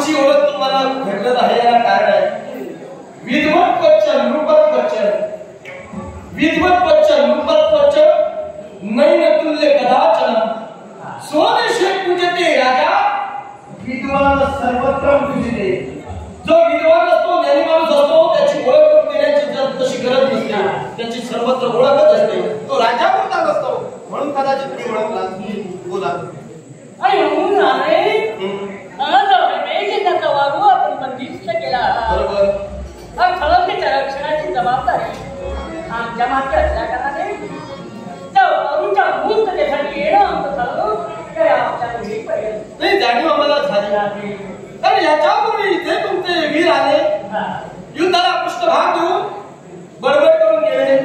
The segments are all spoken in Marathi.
आमची ओळख तुम्हाला घडलं आहे याला कारण आहे विद्वत वचन नृपत वचन विद्वत वचन नृपत वचन नैन तुल्य कदाचन स्वदेशे पूजते राजा विद्वान सर्वत्र पूजते जो विद्वान असतो ज्ञानी माणूस असतो त्याची ओळख करून देण्याची तशी गरज नसते त्याची सर्वत्र ओळखच असते तो राजा कोणता नसतो म्हणून कदाचित ती ओळखला बोला आणि म्हणून आहे त्याचा वागू आपण बंदिस्त केला बरोबर खळंबीच्या रक्षणाची जबाबदारी आमच्या मागे असल्याकारणाने त्या वरूच्या मूर्ततेसाठी येणं आमचं ठरवलं काय आमच्या मुलीपर्यंत नाही जाणीव आम्हाला झाली कारण याच्यापूर्वी इथे तुमचे वीर आले युद्धाला पृष्ठभाग देऊन बडबड करून गेले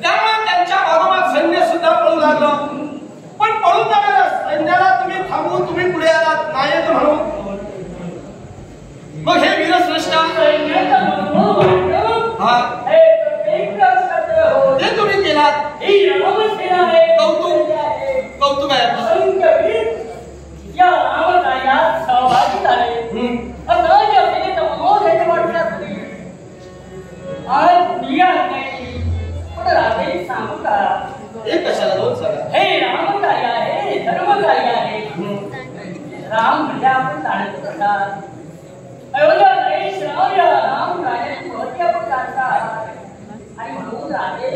त्यामुळे त्यांच्या मागोमाग सैन्य सुद्धा पळू लागलं पण पळून जाणाऱ्या सैन्याला तुम्ही थांबवून तुम्ही पुढे आलात नाही म्हणून मग हे वीरश्रेष्ठ हे तुम्ही केलात कौतुक कौतुक आहे या रामकार्यात सहभागी झाले सांगू का हे कशाला दोन सांगा हे रामकार्य आहे धर्मकार्य आहे राम म्हणजे आपण जाणतच असतात अयोध्या नरेश राम राजाची महती आपण जाणतात आणि म्हणून राजे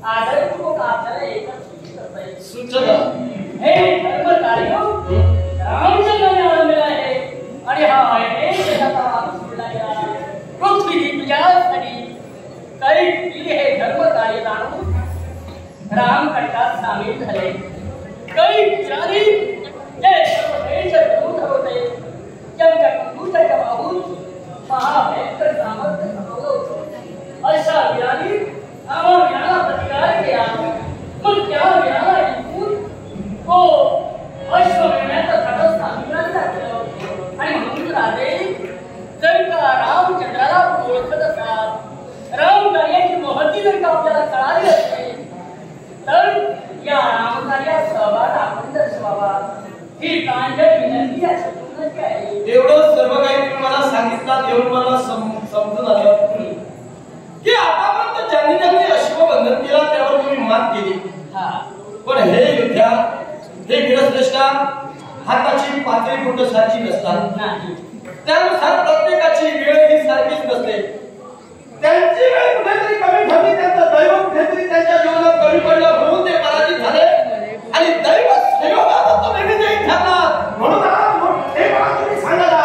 आदरपूर्वक आपल्याला एकच सूचना हे धर्मकार्य रामचंद्राने आरंभलेला आहे आणि हा आहे त्याचा माणूस मिळाला पृथ्वी तुझ्यासाठी काही हे धर्मकार्य जाणून राम कटात सामील झाले काही विचारी जे सर्वदेश दूत होते त्यांच्या बंधुत्वाच्या बाहून महाभयंकर सामर्थ्य समोर होतं अशा वीरांनी आम्हा वीराला प्रतिकार केला मग त्या वीराला ऐकून तो अश्वमेधाचा धडस सामील टाकलं आणि म्हणून राजे जर का रामचंद्राला ओळखत असाल राम कार्याची महती जर का आपल्याला कळाली असते तर या रामकार्यात सहभाग आपण दर्शवावा ही कांजळ विनंती आहे एवढं सर्व काही तुम्ही मला सांगितलं एवढं मला समजून आलं की आतापर्यंत ज्यांनी ज्यांनी अश्वबंधन केला त्यावर तुम्ही मात केली पण हे युद्धा हे वीरश्रेष्ठा हाताची पातळी बोट सारखी नसतात त्यानुसार प्रत्येकाची वेळ ही सारखीच नसते त्यांची वेळ कुठेतरी कमी ठरली त्यांचं दैव कुठेतरी त्यांच्या जीवनात कमी पडलं म्हणून ते पराजित झाले आणि दैव संयोगात तो विजयी ठरला म्हणून हे मला तुम्ही सांगाला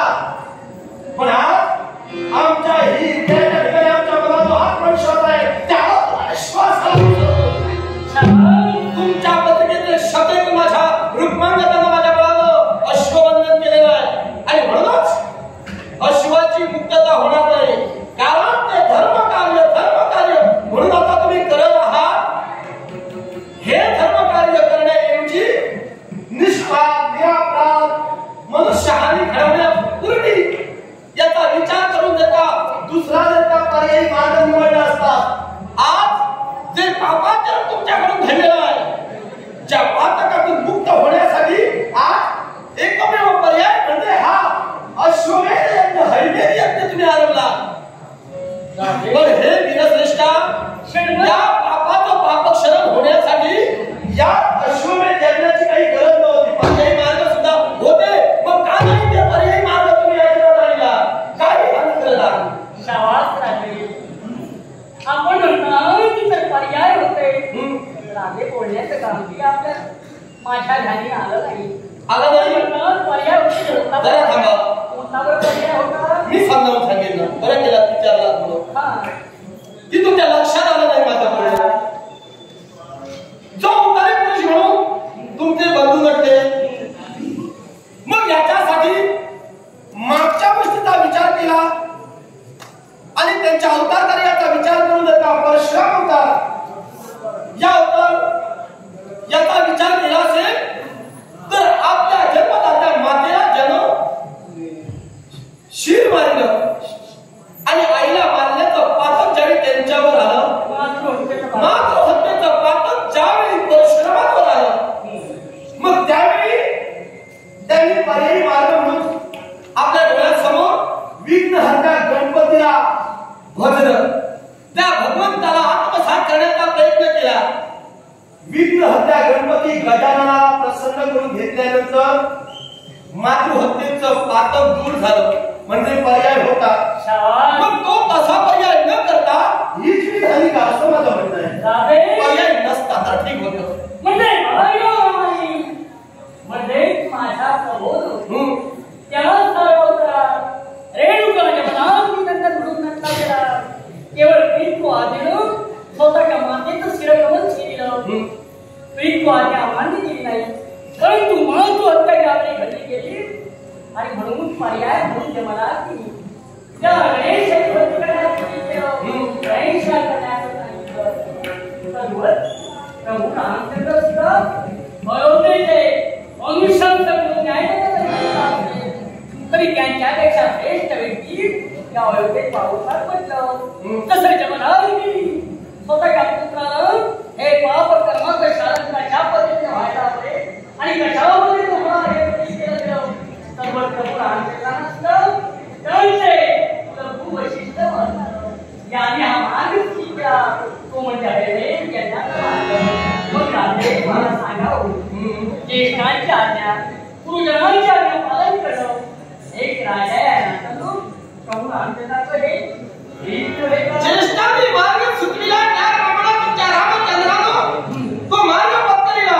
पण आज आमच्या ही त्या ठिकाणी आमच्या मनात आत्मविश्वास आहे त्यावर विश्वास तुमच्या पत्रिकेतील शब्द माझ्या रुक्मांगतानं माझ्या बळानं अश्वबंधन केलेलं आहे आणि म्हणूनच अश्वाची मुक्तता होणार नाही कारण ते धर्मकार्य म्हणून आता तुम्ही करत आहात हे धर्मकार्य करण्याऐवजी निष्पाप निरापराध मनुष्यहानी घडवण्यापूर्वी याचा विचार करून दुसरा पर्यायी मार्ग निवडला असता आज जे पापाचरण तुमच्याकडून घडलेलं आहे ज्या पातकातून मुक्त होण्यासाठी आज एकमेव पर्याय म्हणजे हा अश्वमेध यज्ञ हरिमेध यज्ञ तुम्ही आरंभला पण हे वीरश्रेष्ठा या पापाचं पापक्षरण होण्यासाठी या अश्वमेध यज्ञाची काही गरज नव्हती पर्यायी मार्ग सुद्धा होते मग का नाही ते पर्यायी मार्ग तुम्ही आचरणात आणला काही अनुकरला शाबास राजे आपण म्हणतो की तर पर्याय होते राजे बोलण्याचं काम की आपल्या माझ्या ध्यानी आलं नाही पर्याय होता जरा थांबा पर्याय होता मी समजावून सांगितलं बरं केला विचारला की तुमच्या लक्षात आलं नाही माझ्याकडे जो उतारे पुरुष म्हणून तुमचे बंधू नटते मग याच्यासाठी मागच्या गोष्टीचा विचार केला आणि त्यांच्या अवतार कार्याचा विचार करून त्याचा परशुराम अवतार या अवतार याचा विचार केला असेल तर आपल्या जन्मदात्या मातेला जन्म शिर मारलं आणि आईला मारल्याचं पातक ज्यावेळी त्यांच्यावर आलं मातृहत्येचं पातक ज्यावेळी परशुरामावर आलं मग त्यावेळी त्यांनी पर्यायी मार्ग म्हणून आपल्या वज्र त्या भगवंताला आत्मसात करण्याचा प्रयत्न केला. विघ्नहत्या गणपती गजाननाला प्रसन्न करून घेतल्यानंतर मातृहत्येचं पातक दूर झालं, म्हणजे पर्याय होता. मग तो तसा पर्याय न करता हीच मी झाली का असं माझं म्हणणं आहे. पर्याय नसता तर ठीक होतं. म्हणजे माझा प्रबोध त्याला होता रेणुकाच्या मनात नंतर म्हणून नंतर गेला. केवळ पिंकू आदिलं स्वतःच्या मातेचं शिरकमन केलं. पिंकू आधी अमान्य केली नाही, परंतु महत्व हत्या आपली घडली गेली आणि म्हणून पर्याय म्हणून ते मला की त्या गणेशाची भक्ती करण्याचं सांगितलं, गणेशा करण्याचं सांगितलं. प्रभू रामचंद्र सुद्धा अयोध्येचे अनुषंग म्हणून न्याय तरी त्यांच्यापेक्षा श्रेष्ठ व्यक्ती त्या अयोध्येत पावसात म्हटलं. तसं जगन्नाथाने स्वतःच्या पुत्रानं हे पाप कर्माचं शासन कशा पद्धतीने व्हायला हवे आणि कशा पद्धतीने होणार हे केलं. सर्व प्रभू रामचंद्रांना नसतं त्यांचे प्रभू वैशिष्ट्य ज्याने हा मार्ग शिकला तो म्हणजे हरिदेव यांना. मग रामदेव मला सांगावं ज्येष्ठांची आज्ञा गुरुजनांची आज्ञा पालन करणं एक राजा आहे. प्रभू रामचंद्राचं हे ज्येष्ठांनी मार्ग सुचविला त्याप्रमाणे तुमच्या रामचंद्रानं तो मार्ग पत्करिला,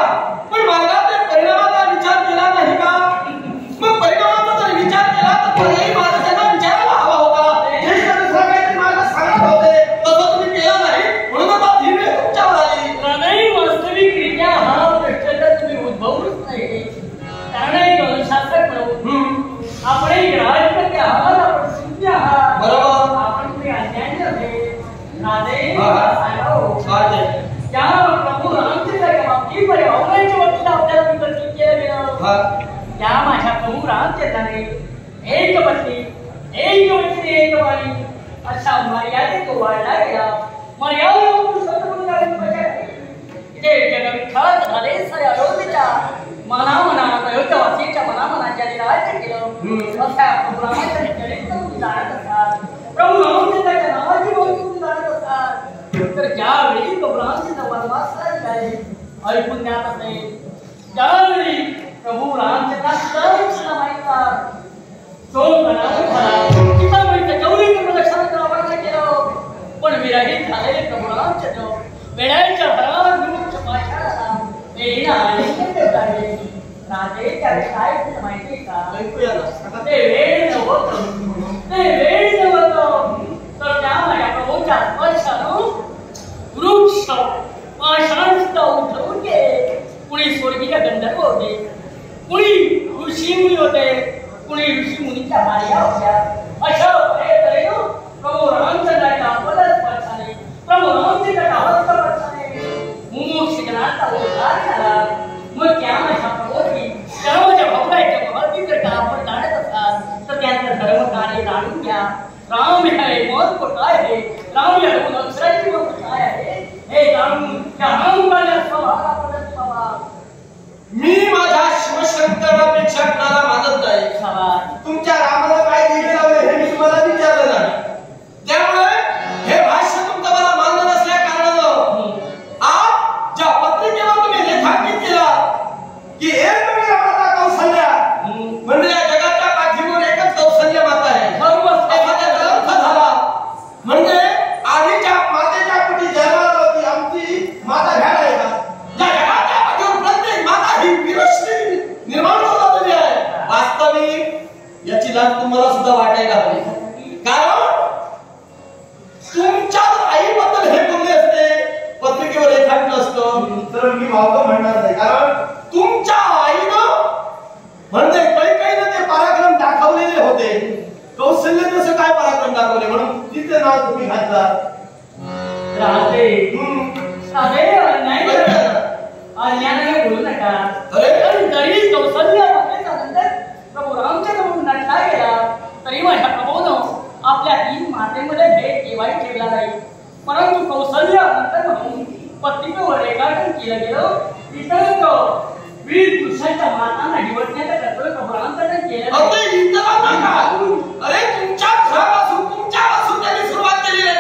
पण मार्गाच्या परिणामाचा विचार केला नाही का? मग परिणामाचा जर विचार केला तर पर्यायी मार्ग त्यांना विचारायला हवा होता. ज्येष्ठांनी सांगायचे मार्ग सांगत होते, तसं तुम्ही केला नाही म्हणून आता धीमे तुमच्यावर आली. नाही, वास्तविकरित्या हा प्रश्न तुम्ही उद्भवूच नाही. कारण एक अनुशासक म्हणून आपण एक राजकर्ते आहात, आपण शून्य आहात. बरोबर. आपण तुम्ही अन्याय नव्हे. राधे त्या प्रभू रामचंद्राच्या बाबतीत अवघाच्या बाबतीत आपल्याला विकसित केलं गेलं. त्या माझ्या प्रभू रामचंद्राने एक पत्नी एक व्यक्ती एक वाणी अशा मर्यादेत वाढला गेला. मर्यादा जगविख्यात झाले सारे अयोध्येच्या मनामनात अयोध्यावासीच्या मनामनाच्या राज्य केलं. अशा प्रभू रामाच्या चरित्र तुम्ही जाणत असाल, प्रभू रामचंद्राच्या नावाची महत्व तुम्ही जाणत असाल. तर ज्यावेळी प्रभू रामचंद्र वनवासाला निघाले ऐकून ज्ञात असेल, त्यावेळी प्रभू रामचंद्राचा माहिती सोन बनावून झाला. सीतामाईच्या चौरीचं प्रदक्षिणाचं आवाहन केलं, पण विरहित झालेले प्रभू रामचंद्र वेळाच्या भरात विमुक्त पाषाणाला वेळीला आले. राजेच्या काय माहिती का? ते वेळ नव्हतं, ते वेळ नव्हतं. तर त्या माझ्या प्रभूच्या स्पर्शानं वृक्ष पाषाण उठवून गेले. कुणी स्वर्गीय गंधर्व होते, कुणी ऋषीमुनी होते, कुणी ऋषीमुनीच्या भार्या होत्या. अशा तऱ्हेनं प्रभू रामचंद्राच्या पदस्पर्शाने, प्रभू रामचंद्राच्या हस्तस्पर्शाने मुमुक्ष जनाचा उद्धार झाला. मग त्या माझ्या प्रभूची सर्वच्या भगवाच्या महत्त्व जर का आपण जाणत असाल तर त्यांचं सर्व कार्य जाणून घ्या. राम हे महत्व काय आहे, राम या दोन अक्षराची महत्व काय आहे हे जाणून त्या रामकार्यात स्वभावाला पडत व्हावा. मी माझ्या शिवशंकरापेक्षा कुणाला मानत नाही. तुमच्या रामाला काय दिले लावले हे मी तुम्हाला विचारलं नाही. त्यामुळे हे भाष्य तुमचं मला मान्य नसल्या कारणानं आज ज्या पत्रिकेवर तुम्ही रेखांकित केला की एक तुम्ही रामाचा कौशल्या म्हणजे या जगाच्या पाठीवर एकच कौशल्य माता आहे, एखाद्याचा अर्थ झाला म्हणजे आधीच्या मातेच्या पोटी जन्माला होती आमची माता घ्यायला आहे का? या जगाच्या पाठीवर प्रत्येक माता ही वीरश्री निर्माण होत आहे. वास्तविक याची लाज तुम्हाला सुद्धा वाटायला हवी. कारण तुमच्या आईबद्दल हे बोलले असते पत्रिकेवर रेखाटलं असतं तर मी वावगं म्हणणार नाही. कारण तुमच्या आईनं म्हणजे कैकेयीनं ते पराक्रम दाखवलेले होते. कौशल्य तसं काय पराक्रम दाखवले म्हणून तिथे नाव तुम्ही घातला. अन्यायाने बोलू नका. जरी कौशल्य नंतर प्रभू रामचंद्र म्हणून नटला गेला तरी माझ्या प्रभूनं आपल्या तीन मातेमध्ये भेद केव्हाही ठेवला नाही. परंतु कौशल्य नंतर म्हणून पत्रिकेवर रेखाटन केलं गेलं. तिथं वीर पुरुषांच्या मातांना निवडण्याचं कर्तव्य प्रभू रामचंद्र केलं. अरे तुमच्या घरापासून तुमच्यापासून त्यांनी सुरुवात केली आहे.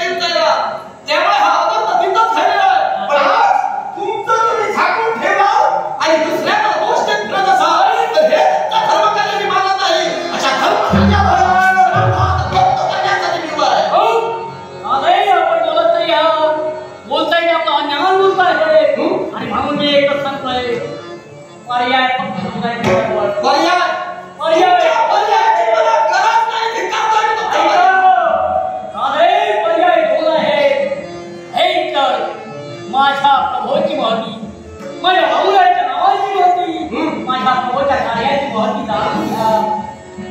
पर्याय फक्त तुझा केवळ पर्याय पर्यायाची मला गरज नाही धिक्कार राधे पर्याय दोन आहे एक तर माझ्या प्रभूची महती माझ्या भाऊराच्या नावाची महती माझ्या प्रभूच्या कार्याची महती जाणून घ्या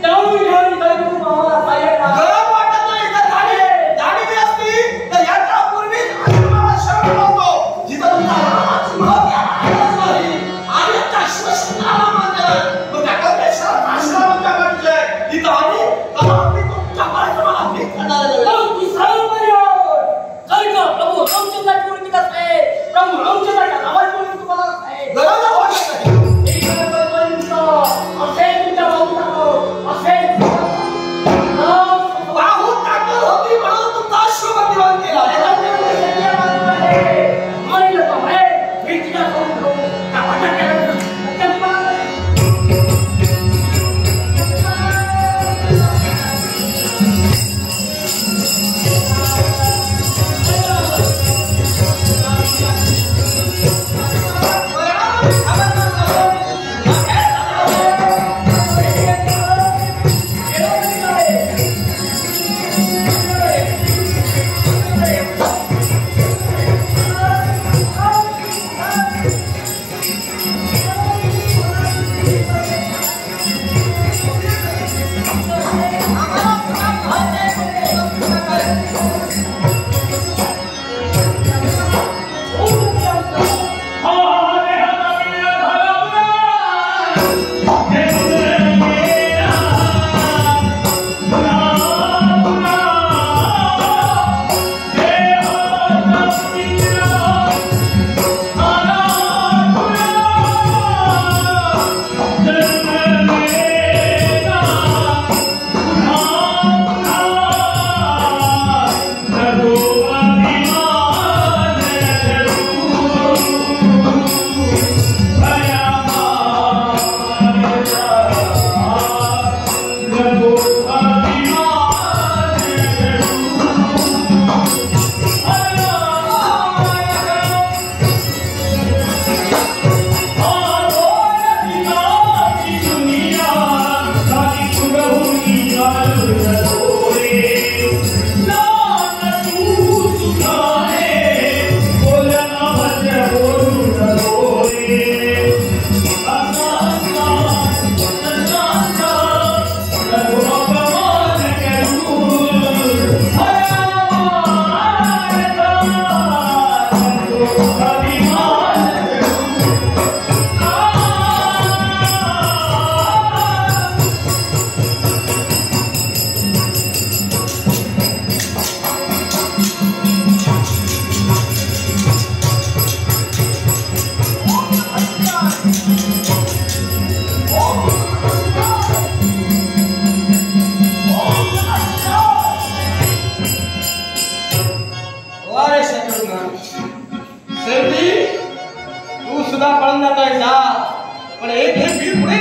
जाणून घेऊन तर तू मला सहाय्य करा गरज वाटत नाही तर जाणीवी असती तर याच्या पूर्वीच आश्रमाला शरण होतो जिथं तुमचा नावाची महती आहे आणि शाश्वतनाला मानलं मग त्याकडे शरण आश्रमाच्या म्हणजे तिथं आणि कमावती तुमच्या कार्यक्रमाला भीक करणारे तू सर्व पर्याय जर का प्रभू रामचंद्राची ओळखी कसं आहे प्रभू रामचंद्राच्या नावाची ओळखी तुम्हाला कसं आहे गरज वाटत नाही पाहून टाकत होती म्हणून तुमचा आश्रम दिवाण केला तू सुद्धा पळून जातोय जा पण एक वीर पुढे